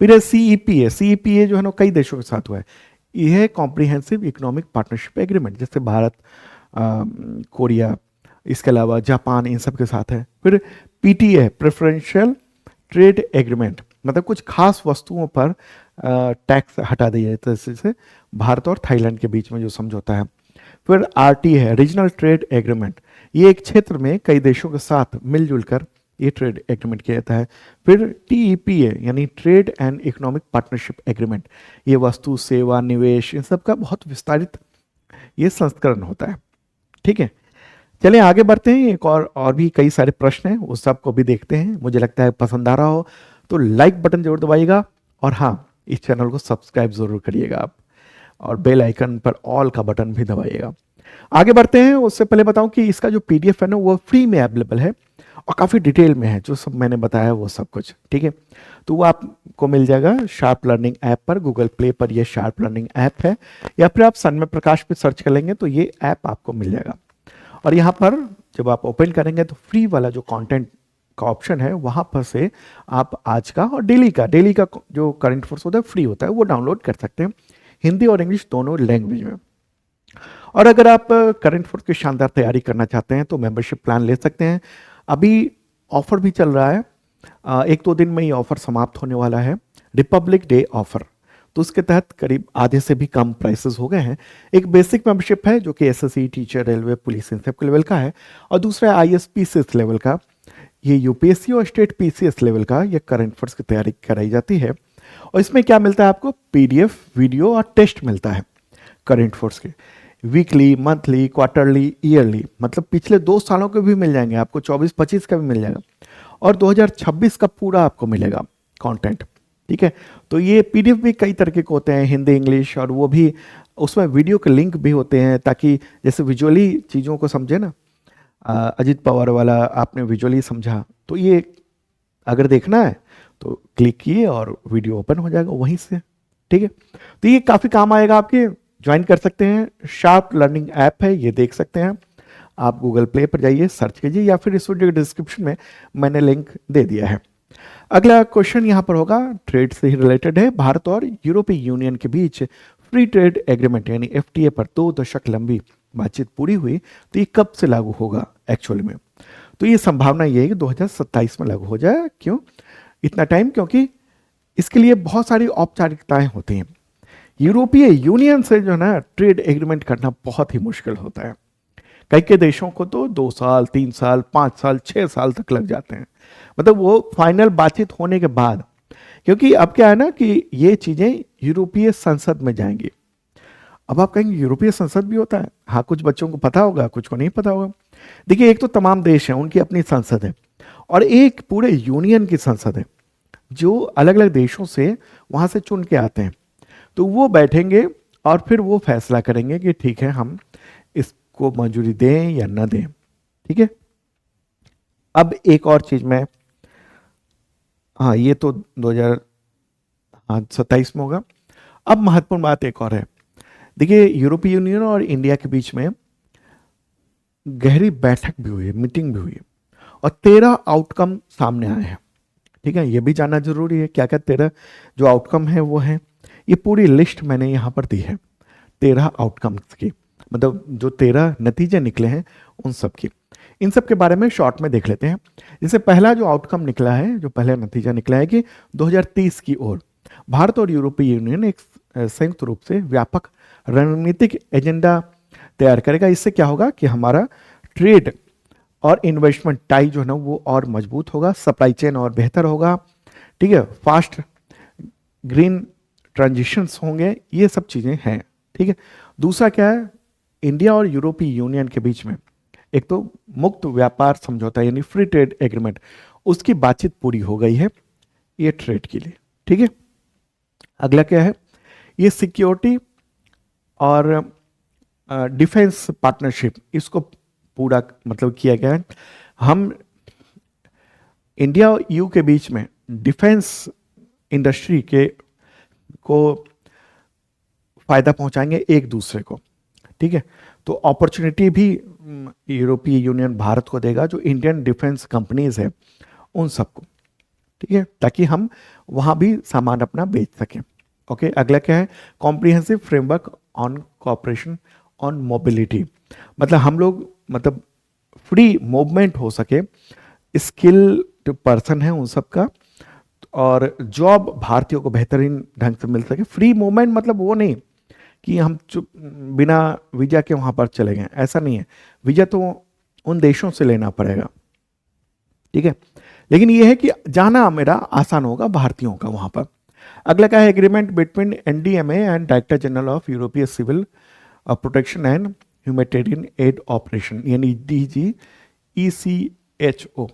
फिर सीईपीए जो है ना कई देशों के साथ हुआ है। यह कॉम्प्रिहेंसिव इकोनॉमिक पार्टनरशिप एग्रीमेंट, जैसे भारत, कोरिया, इसके अलावा जापान, इन सब के साथ है। फिर पीटीए प्रेफरेंशियल ट्रेड एग्रीमेंट, मतलब कुछ खास वस्तुओं पर टैक्स हटा दिया जाता है, जैसे भारत और थाईलैंड के बीच में जो समझौता है। फिर आरटी है रीजनल ट्रेड एग्रीमेंट, ये एक क्षेत्र में कई देशों के साथ मिलजुल कर ये ट्रेड एग्रीमेंट किया जाता है। फिर टीईपीए यानी trade and economic partnership agreement, ये वस्तु, सेवा, निवेश, इन सब का बहुत विस्तारित ये संस्करण होता है। ठीक है, चलिए आगे बढ़ते हैं। एक और भी कई सारे प्रश्न हैं, उस सबको भी देखते हैं। मुझे लगता है पसंद आ रहा हो तो लाइक बटन जरूर दबाइएगा, और हाँ, इस चैनल को सब्सक्राइब जरूर करिएगा आप, और बेल आइकन पर ऑल का बटन भी दबाइएगा। आगे बढ़ते हैं, उससे पहले बताऊं कि इसका जो पीडीएफ है ना वो फ्री में अवेलेबल है और काफ़ी डिटेल में है, जो सब मैंने बताया वो सब कुछ। ठीक है, तो वो आपको मिल जाएगा शार्प लर्निंग ऐप पर, गूगल प्ले पर ये शार्प लर्निंग ऐप है, या फिर आप सन्मय प्रकाश पे सर्च कर लेंगे तो ये ऐप आपको मिल जाएगा। और यहाँ पर जब आप ओपन करेंगे तो फ्री वाला जो कंटेंट का ऑप्शन है वहाँ पर से आप आज का और डेली का जो करंट अफेयर्स होता है फ्री होता है, वो डाउनलोड कर सकते हैं, हिंदी और इंग्लिश दोनों लैंग्वेज में। और अगर आप करंट अफेयर्स की शानदार तैयारी करना चाहते हैं तो मेंबरशिप प्लान ले सकते हैं। अभी ऑफर भी चल रहा है, 1-2 दिन में ये ऑफर समाप्त होने वाला है, रिपब्लिक डे ऑफर। तो उसके तहत करीब आधे से भी कम प्राइसेस हो गए हैं। एक बेसिक मेंबरशिप है जो कि एसएससी, टीचर, रेलवे, पुलिस, इन सब के लेवल का है, और दूसरा आईएसपीसीएस लेवल का, ये यूपीएससी और स्टेट पीसीएस लेवल का ये करंट अफेयर्स की तैयारी कराई जाती है। और इसमें क्या मिलता है आपको, पीडीएफ, वीडियो और टेस्ट मिलता है करंट अफेयर्स के, वीकली, मंथली, क्वार्टरली, ईयरली, मतलब पिछले 2 सालों के भी मिल जाएंगे आपको, 24-25 का भी मिल जाएगा, और 2026 का पूरा आपको मिलेगा कंटेंट। ठीक है। तो ये पीडीएफ भी कई तरह के होते हैं, हिंदी इंग्लिश, और वो भी उसमें वीडियो के लिंक भी होते हैं, ताकि जैसे विजुअली चीज़ों को समझे ना। अजीत पवार वाला आपने विजुअली समझा, तो ये अगर देखना है तो क्लिक किए और वीडियो ओपन हो जाएगा वहीं से। ठीक है, तो ये काफ़ी काम आएगा आपके, ज्वाइन कर सकते हैं। शार्प लर्निंग ऐप है, ये देख सकते हैं आप। गूगल प्ले पर जाइए, सर्च कीजिए, या फिर इस वीडियो के डिस्क्रिप्शन में मैंने लिंक दे दिया है। अगला क्वेश्चन यहाँ पर होगा, ट्रेड से ही रिलेटेड है। भारत और यूरोपीय यूनियन के बीच फ्री ट्रेड एग्रीमेंट यानी एफटीए पर 2 दशक लंबी बातचीत पूरी हुई, तो ये कब से लागू होगा एक्चुअल में? तो ये संभावना ये है कि 2027 में लागू हो जाए। क्यों इतना टाइम? क्योंकि इसके लिए बहुत सारी औपचारिकताएं होती हैं। यूरोपीय यूनियन से जो है ना ट्रेड एग्रीमेंट करना बहुत ही मुश्किल होता है। कई के देशों को तो 2 साल, 3 साल, 5 साल, 6 साल तक लग जाते हैं, मतलब वो फाइनल बातचीत होने के बाद। क्योंकि अब क्या है ना कि ये चीजें यूरोपीय संसद में जाएंगी। अब आप कहेंगे यूरोपीय संसद भी होता है? हाँ, कुछ बच्चों को पता होगा, कुछ को नहीं पता होगा। देखिए, एक तो तमाम देश हैं, उनकी अपनी संसद है, और एक पूरे यूनियन की संसद है, जो अलग अलग देशों से वहां से चुन के आते हैं। तो वो बैठेंगे और फिर वो फैसला करेंगे कि ठीक है, हम इसको मंजूरी दें या न दें। ठीक है। अब एक और चीज में, हाँ ये तो 2027 में होगा। अब महत्वपूर्ण बात एक और है। देखिए, यूरोपीय यूनियन और इंडिया के बीच में गहरी बैठक भी हुई है, मीटिंग भी हुई है, और 13 आउटकम सामने आए हैं। ठीक है, ये भी जानना जरूरी है क्या क्या 13 जो आउटकम है वो है। ये पूरी लिस्ट मैंने यहाँ पर दी है 13 आउटकम्स की, मतलब जो 13 नतीजे निकले हैं उन सब की। इन सब के बारे में शॉर्ट में देख लेते हैं। जैसे पहला जो आउटकम निकला है, जो पहला नतीजा निकला है कि 2030 की ओर भारत और यूरोपीय यूनियन एक संयुक्त रूप से व्यापक रणनीतिक एजेंडा तैयार करेगा। इससे क्या होगा कि हमारा ट्रेड और इन्वेस्टमेंट टाई जो है ना वो और मजबूत होगा, सप्लाई चेन और बेहतर होगा। ठीक है, फास्ट ग्रीन ट्रांजिशंस होंगे, ये सब चीजें हैं। ठीक है। दूसरा क्या है, इंडिया और यूरोपीय यूनियन के बीच में एक तो मुक्त व्यापार समझौता यानी फ्री ट्रेड एग्रीमेंट, उसकी बातचीत पूरी हो गई है, ये ट्रेड के लिए। ठीक है। अगला क्या है, ये सिक्योरिटी और डिफेंस पार्टनरशिप, इसको पूरा मतलब किया गया है। हम इंडिया और ईयू के बीच में डिफेंस इंडस्ट्री के को फायदा पहुंचाएंगे एक दूसरे को। ठीक है, तो अपॉर्चुनिटी भी यूरोपीय यूनियन भारत को देगा, जो इंडियन डिफेंस कंपनीज है उन सबको। ठीक है, ताकि हम वहां भी सामान अपना बेच सकें। ओके, अगला क्या है, comprehensive framework on corporation on mobility, मतलब हम लोग मतलब फ्री मूवमेंट हो सके, स्किल जो पर्सन है उन सब का, और जॉब भारतीयों को बेहतरीन ढंग से मिल सके। फ्री मूवमेंट मतलब वो नहीं कि हम चुप बिना वीजा के वहां पर चले गए, ऐसा नहीं है। वीजा तो उन देशों से लेना पड़ेगा। ठीक है, लेकिन ये है कि जाना मेरा आसान होगा भारतीयों का वहां पर। अगला क्या है, agreement between NDMA and director general of European civil protection and humanitarian aid operation यानी DGECHO।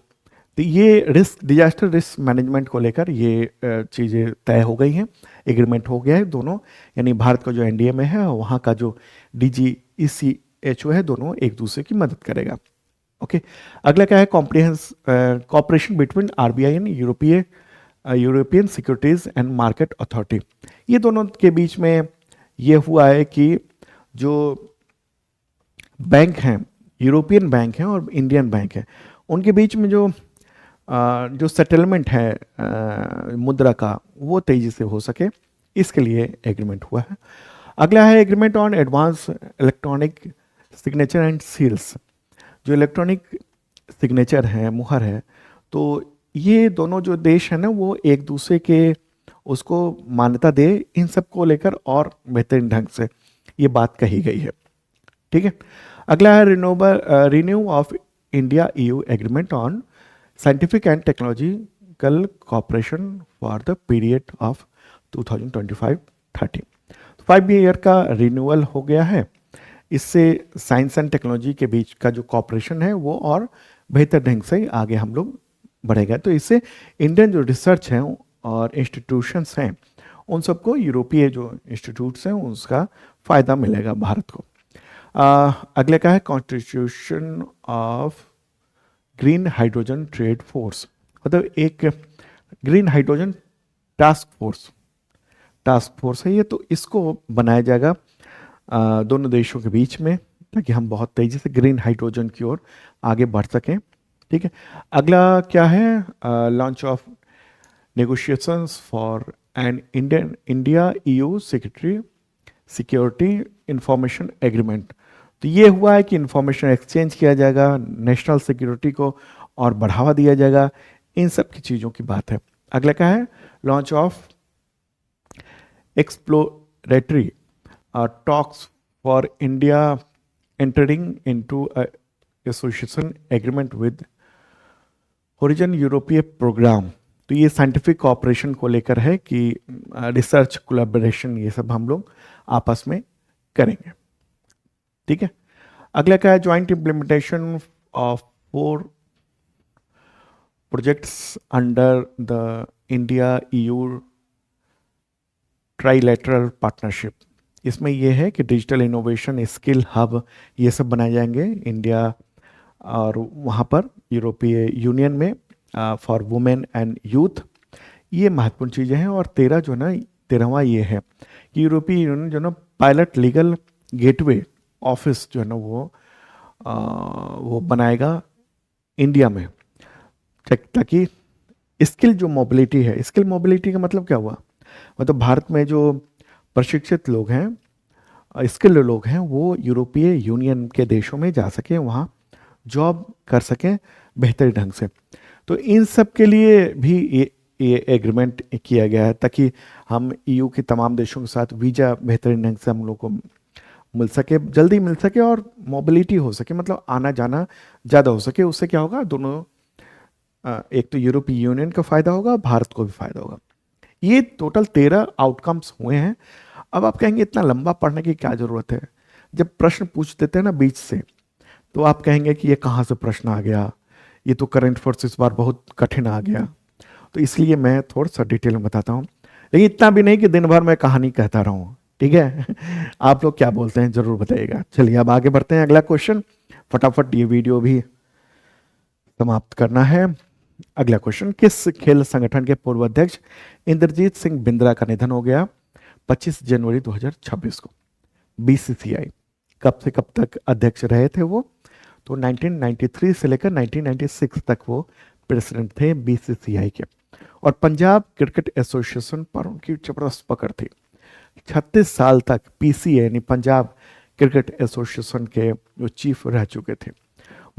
तो ये रिस्क डिजास्टर रिस्क मैनेजमेंट को लेकर ये चीज़ें तय हो गई हैं, एग्रीमेंट हो गया है दोनों, यानी भारत का जो एनडीएमए है और वहाँ का जो DGECHO है, दोनों एक दूसरे की मदद करेगा। ओके, अगला क्या है, comprehensive cooperation between RBI and European securities and market authority. ये दोनों के बीच में ये हुआ है कि जो बैंक हैं, यूरोपियन बैंक हैं और इंडियन बैंक हैं, उनके बीच में जो सेटलमेंट है मुद्रा का, वो तेजी से हो सके, इसके लिए एग्रीमेंट हुआ है। अगला है agreement on advance electronic signature and seals. जो इलेक्ट्रॉनिक सिग्नेचर है, मुहर है, तो ये दोनों जो देश हैं ना वो एक दूसरे के उसको मान्यता दे, इन सब को लेकर और बेहतरीन ढंग से ये बात कही गई है। ठीक है, अगला है renew of India EU agreement on scientific and technological corporation for the period of 2025-30। 5 year का रिन्यूअल हो गया है। इससे साइंस एंड टेक्नोलॉजी के बीच का जो कॉपरेशन है वो और बेहतर ढंग से आगे हम लोग बढ़ेगा। तो इससे इंडियन जो रिसर्च है और इंस्टीट्यूशंस हैं उन सबको, यूरोपीय जो इंस्टीट्यूट्स हैं उसका फ़ायदा मिलेगा भारत को। अगले का है constitution of green hydrogen trade force, मतलब एक ग्रीन हाइड्रोजन टास्क फोर्स है ये, तो इसको बनाया जाएगा दोनों देशों के बीच में, ताकि हम बहुत तेजी से ग्रीन हाइड्रोजन की ओर आगे बढ़ सकें। ठीक है, अगला क्या है, launch of negotiations for an India EU security information agreement. तो ये हुआ है कि इंफॉर्मेशन एक्सचेंज किया जाएगा, नेशनल सिक्योरिटी को और बढ़ावा दिया जाएगा, इन सब की चीज़ों की बात है। अगला क्या है, launch of exploratory talks for India entering into association agreement with horizon यूरोपीय प्रोग्राम। तो ये साइंटिफिक कॉपरेशन को लेकर है कि रिसर्च कोलैबोरेशन ये सब हम लोग आपस में करेंगे। ठीक है, अगला क्या है, joint implementation of 4 projects under the India EU trilateral partnership. इसमें यह है कि डिजिटल इनोवेशन, स्किल हब ये सब बनाए जाएंगे इंडिया और वहाँ पर यूरोपीय यूनियन में फॉर वुमेन एंड यूथ। ये महत्वपूर्ण चीज़ें हैं। और 13 जो है ना, 13वां ये है कि यूरोपीय यूनियन जो ना पायलट लीगल गेटवे ऑफिस जो है ना वो बनाएगा इंडिया में, ताकि स्किल जो मोबिलिटी है, स्किल मोबिलिटी का मतलब क्या हुआ, मतलब भारत में जो प्रशिक्षित लोग हैं, स्किल्ड लोग हैं, वो यूरोपीय यूनियन के देशों में जा सकें, वहाँ जॉब कर सकें बेहतर ढंग से। तो इन सब के लिए भी ये एग्रीमेंट किया गया है, ताकि हम ईयू के तमाम देशों के साथ वीज़ा बेहतरीन ढंग से हम लोग को मिल सके, जल्दी मिल सके और मोबिलिटी हो सके, मतलब आना जाना ज़्यादा हो सके। उससे क्या होगा, दोनों एक तो यूरोपीय यूनियन को फ़ायदा होगा, भारत को भी फ़ायदा होगा। ये टोटल 13 आउटकम्स हुए हैं। अब आप कहेंगे इतना लंबा पढ़ने की क्या ज़रूरत है, जब प्रश्न पूछ देते हैं ना बीच से, तो आप कहेंगे कि ये कहाँ से प्रश्न आ गया, ये तो करंट अफेयर्स इस बार बहुत कठिन आ गया। तो इसलिए मैं थोड़ा सा डिटेल में बताता हूँ, लेकिन इतना भी नहीं कि दिन भर मैं कहानी कहता रहूँ। ठीक है आप लोग क्या बोलते हैं जरूर बताइएगा। चलिए अब आगे बढ़ते हैं, अगला क्वेश्चन, फटाफट ये वीडियो भी समाप्त करना है। अगला क्वेश्चन, किस खेल संगठन के पूर्व अध्यक्ष इंद्रजीत सिंह बिंद्रा का निधन हो गया 25 जनवरी 2026 को। बीसीसीआई कब से कब तक अध्यक्ष रहे थे वो, तो 1993 से लेकर 1996 तक वो प्रेसिडेंट थे बीसीसीआई के। और पंजाब क्रिकेट एसोसिएशन पर उनकी जबरदस्त पकड़ थी। 36 साल तक पीसीए यानी पंजाब क्रिकेट एसोसिएशन के जो चीफ रह चुके थे।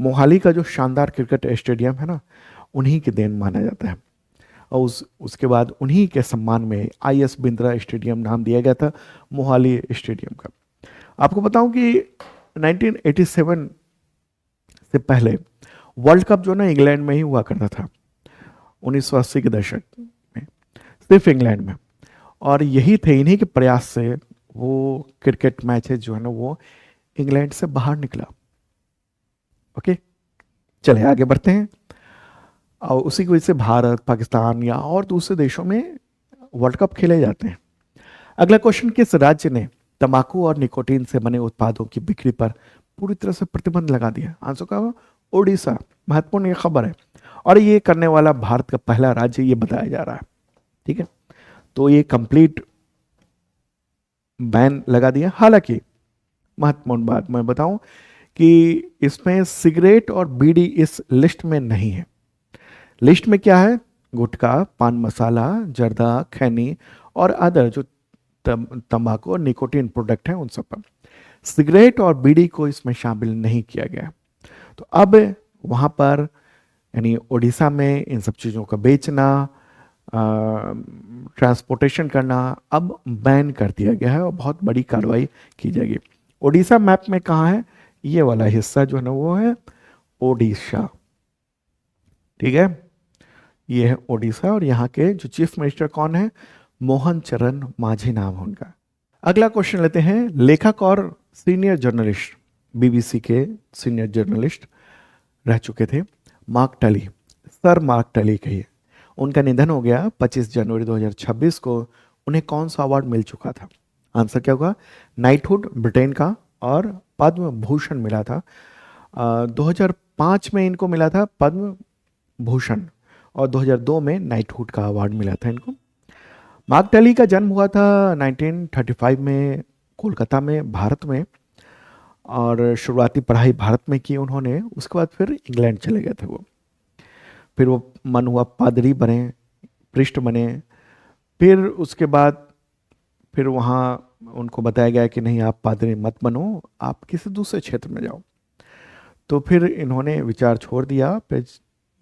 मोहाली का जो शानदार क्रिकेट स्टेडियम है ना, उन्हीं के देन माना जाता है। और उसके बाद उन्हीं के सम्मान में आईएस बिंद्रा स्टेडियम नाम दिया गया था मोहाली स्टेडियम का। आपको बताऊं कि 1987 से पहले वर्ल्ड कप जो ना इंग्लैंड में ही हुआ करता था, 1980 के दशक में, सिर्फ इंग्लैंड में। और यही थे, इन्हीं के प्रयास से वो क्रिकेट मैचेस जो है ना वो इंग्लैंड से बाहर निकला। ओके, चले आगे बढ़ते हैं। और उसी की वजह से भारत, पाकिस्तान या और दूसरे देशों में वर्ल्ड कप खेले जाते हैं। अगला क्वेश्चन, किस राज्य ने तंबाकू और निकोटीन से बने उत्पादों की बिक्री पर पूरी तरह से प्रतिबंध लगा दिया? आंसर का ओडिशा। महत्वपूर्ण ये खबर है, और ये करने वाला भारत का पहला राज्य ये बताया जा रहा है। ठीक है, तो ये कंप्लीट बैन लगा दिया। हालांकि महत्वपूर्ण बात मैं बताऊं कि इसमें सिगरेट और बीड़ी इस लिस्ट में नहीं है। लिस्ट में क्या है, गुटखा, पान मसाला, जर्दा, खैनी और अदर जो तंबाकू और निकोटीन प्रोडक्ट हैं उन सब पर। सिगरेट और बीड़ी को इसमें शामिल नहीं किया गया। तो अब वहाँ पर यानी ओडिशा में इन सब चीज़ों का बेचना, ट्रांसपोर्टेशन करना अब बैन कर दिया गया है और बहुत बड़ी कार्रवाई की जाएगी। ओडिशा मैप में कहाँ है, ये वाला हिस्सा जो है ना वो है ओडिशा। ठीक है, ये है ओडिशा। और यहाँ के जो चीफ मिनिस्टर कौन है, मोहन चरण मांझी नाम है उनका। अगला क्वेश्चन लेते हैं, लेखक और सीनियर जर्नलिस्ट, बीबीसी के सीनियर जर्नलिस्ट रह चुके थे मार्क टली, सर मार्क टली कहिए, उनका निधन हो गया 25 जनवरी 2026 को। उन्हें कौन सा अवार्ड मिल चुका था? आंसर क्या होगा? नाइटहुड ब्रिटेन का, और पद्म भूषण मिला था 2005 में इनको मिला था पद्म भूषण, और 2002 में नाइटहुड का अवार्ड मिला था इनको। मार्क टली का जन्म हुआ था 1935 में कोलकाता में, भारत में, और शुरुआती पढ़ाई भारत में की उन्होंने। उसके बाद फिर इंग्लैंड चले गए थे वो। फिर वो मन हुआ पादरी बने, पृष्ठ बने। फिर उसके बाद फिर वहाँ उनको बताया गया कि नहीं, आप पादरी मत बनो, आप किसी दूसरे क्षेत्र में जाओ। तो फिर इन्होंने विचार छोड़ दिया, फिर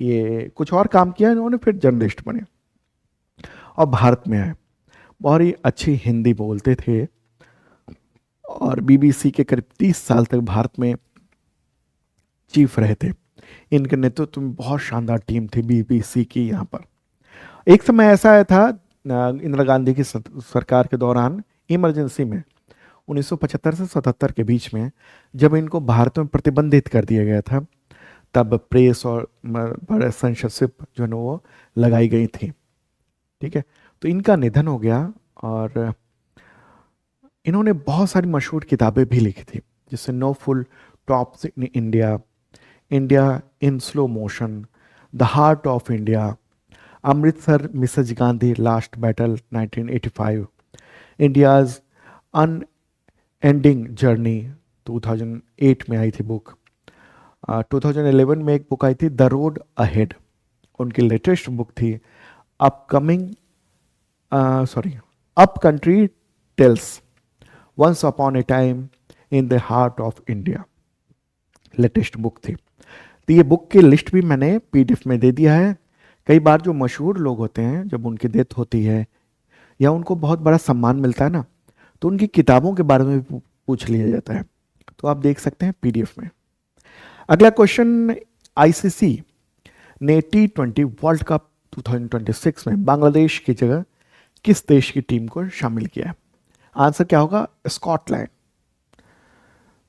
ये कुछ और काम किया इन्होंने, फिर जर्नलिस्ट बने और भारत में आए। बहुत ही अच्छी हिंदी बोलते थे, और बीबीसी के करीब 30 साल तक भारत में चीफ रहे थे। इनके नेतृत्व में बहुत शानदार टीम थी बीबीसी की यहाँ पर। एक समय ऐसा आया था इंदिरा गांधी की सरकार के दौरान, इमरजेंसी में 1975 से 77 के बीच में, जब इनको भारत में प्रतिबंधित कर दिया गया था, तब प्रेस और बड़े सेंसरशिप जो है ना वो लगाई गई थी। ठीक है, तो इनका निधन हो गया, और इन्होंने बहुत सारी मशहूर किताबें भी लिखी थी, जैसे no full stops in India, India in slow motion, the heart of India, Amritsar Mrs Gandhi last battle 1985, India's unending journey 2008 में आई थी बुक। 2011 में एक बुक आई थी द रोड अहेड। उनकी लेटेस्ट बुक थी upcoming upcountry tales once upon a time in the heart of India, latest book थी। तो ये बुक की लिस्ट भी मैंने पीडीएफ में दे दिया है। कई बार जो मशहूर लोग होते हैं, जब उनकी डेथ होती है या उनको बहुत बड़ा सम्मान मिलता है ना, तो उनकी किताबों के बारे में भी पूछ लिया जाता है। तो आप देख सकते हैं पीडीएफ में। अगला क्वेश्चन, आईसीसी ने T20 वर्ल्ड कप 2026 में बांग्लादेश की जगह किस देश की टीम को शामिल किया है? आंसर क्या होगा? स्कॉटलैंड।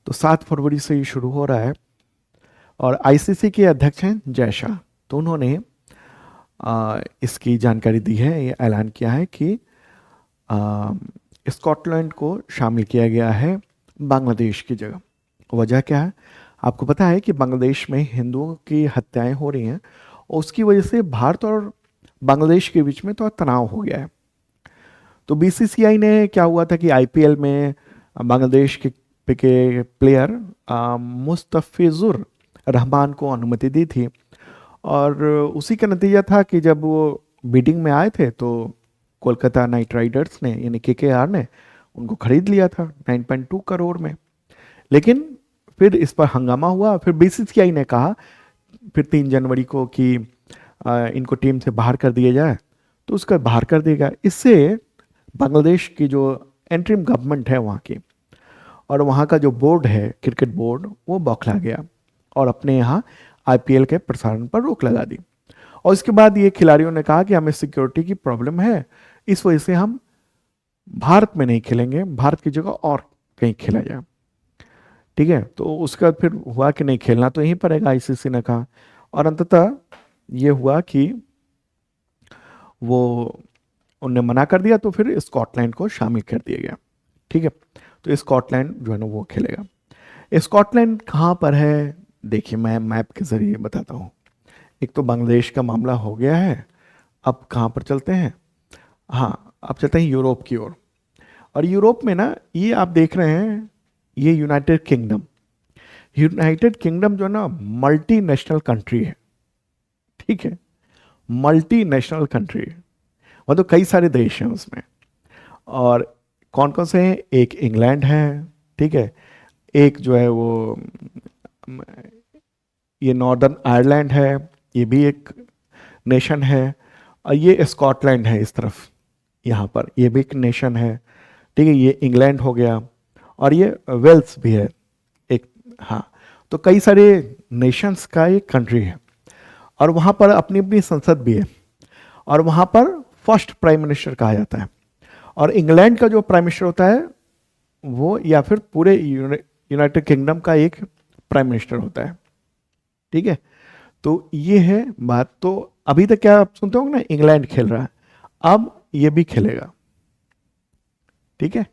तो 7 फरवरी से ये शुरू हो रहा है, और आईसीसी के अध्यक्ष हैं जय शाह। तो उन्होंने इसकी जानकारी दी है, ये ऐलान किया है कि स्कॉटलैंड को शामिल किया गया है बांग्लादेश की जगह। वजह क्या है? आपको पता है कि बांग्लादेश में हिंदुओं की हत्याएं हो रही हैं, और उसकी वजह से भारत और बांग्लादेश के बीच में तो तनाव हो गया है। तो बीसीसीआई ने, क्या हुआ था कि आईपीएल में बांग्लादेश के प्लेयर मुस्तफिजुर रहमान को अनुमति दी थी, और उसी का नतीजा था कि जब वो बिडिंग में आए थे, तो कोलकाता नाइट राइडर्स ने, यानी केकेआर ने उनको खरीद लिया था 9.2 करोड़ में। लेकिन फिर इस पर हंगामा हुआ। फिर बीसीसीआई ने कहा फिर 3 जनवरी को कि इनको टीम से बाहर कर दिया जाए, तो उसका बाहर कर दिया गया। इससे बांग्लादेश की जो एंट्रीम गवर्नमेंट है वहाँ की, और वहाँ का जो बोर्ड है, क्रिकेट बोर्ड, वो बौखला गया और अपने यहाँ आईपीएल के प्रसारण पर रोक लगा दी। और इसके बाद ये खिलाड़ियों ने कहा कि हमें सिक्योरिटी की प्रॉब्लम है, इस वजह से हम भारत में नहीं खेलेंगे, भारत की जगह और कहीं खेला जाए। ठीक है, तो उसके बाद फिर हुआ कि नहीं, खेलना तो यहीं पड़ेगा, आईसीसी ने कहा। और अंततः ये हुआ कि वो उनने मना कर दिया, तो फिर स्कॉटलैंड को शामिल कर दिया गया। ठीक है, तो स्कॉटलैंड जो है ना वो खेलेगा। स्कॉटलैंड कहाँ पर है? देखिए, मैं मैप के जरिए बताता हूँ। एक तो बांग्लादेश का मामला हो गया है, अब कहाँ पर चलते हैं? हाँ, अब चलते हैं यूरोप की ओर। और यूरोप में ना, ये आप देख रहे हैं, ये यूनाइटेड किंगडम। यूनाइटेड किंगडम जो है ना, मल्टी नेशनल कंट्री है। ठीक है, मल्टी नेशनल कंट्री, मतलब कई सारे देश हैं उसमें। और कौन कौन से हैं? एक इंग्लैंड है, ठीक है, एक जो है वो ये नॉर्दर्न आयरलैंड है, ये भी एक नेशन है, और ये स्कॉटलैंड है इस तरफ, यहाँ पर ये भी एक नेशन है। ठीक है, ये इंग्लैंड हो गया, और ये वेल्स भी है एक। हाँ, तो कई सारे नेशंस का एक कंट्री है, और वहाँ पर अपनी अपनी संसद भी है, और वहाँ पर फर्स्ट प्राइम मिनिस्टर कहा जाता है। और इंग्लैंड का जो प्राइम मिनिस्टर होता है वो, या फिर पूरे यूनाइटेड किंगडम का एक प्राइम मिनिस्टर होता है। ठीक है, तो ये है बात। तो अभी तक क्या आप सुनते होंगे ना, इंग्लैंड खेल रहा है, अब ये भी खेलेगा। ठीक है,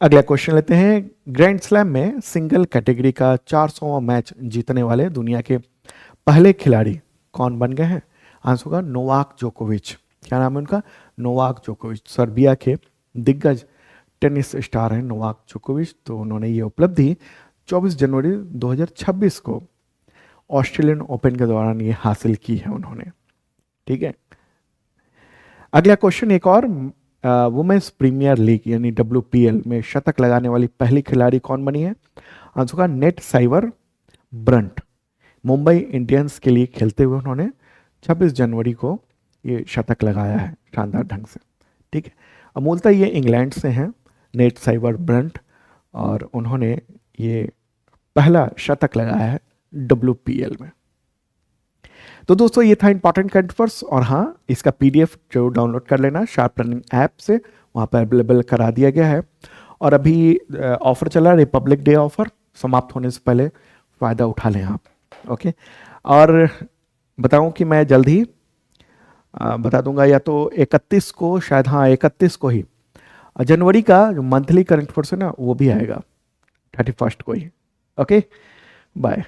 अगला क्वेश्चन लेते हैं। ग्रैंड स्लैम में सिंगल कैटेगरी का 400वां मैच जीतने वाले दुनिया के पहले खिलाड़ी कौन बन गए हैं? आंसर होगा नोवाक जोकोविच। क्या नाम है उनका? नोवाक जोकोविच। सर्बिया के दिग्गज टेनिस स्टार हैं नोवाक जोकोविच। तो उन्होंने ये उपलब्धि 24 जनवरी 2026 को ऑस्ट्रेलियन ओपन के दौरान ये हासिल की है उन्होंने। ठीक है, अगला क्वेश्चन एक और। वुमेन्स प्रीमियर लीग यानी WPL में शतक लगाने वाली पहली खिलाड़ी कौन बनी है? आंसर होगा Nat Sciver Brunt. Mumbai Indians के लिए खेलते हुए उन्होंने 26 जनवरी को ये शतक लगाया है शानदार ढंग से। ठीक है, अब मूलतः ये इंग्लैंड से हैं नेट साइवर ब्रंट, और उन्होंने ये पहला शतक लगाया है WPL में। तो दोस्तों ये था इंपॉर्टेंट करंट अफेयर्स। और हाँ, इसका PDF जरूर डाउनलोड कर लेना शार्प लर्निंग ऐप से, वहाँ पर अवेलेबल करा दिया गया है। और अभी ऑफर चला, रिपब्लिक डे ऑफर समाप्त होने से पहले फ़ायदा उठा लें आप। ओके, और बताऊं कि मैं जल्द ही बता दूंगा, या तो 31 को शायद, हाँ 31 को ही जनवरी का जो मंथली करंट अफेयर्स है ना, वो भी आएगा 31 को ही। Okay, bye.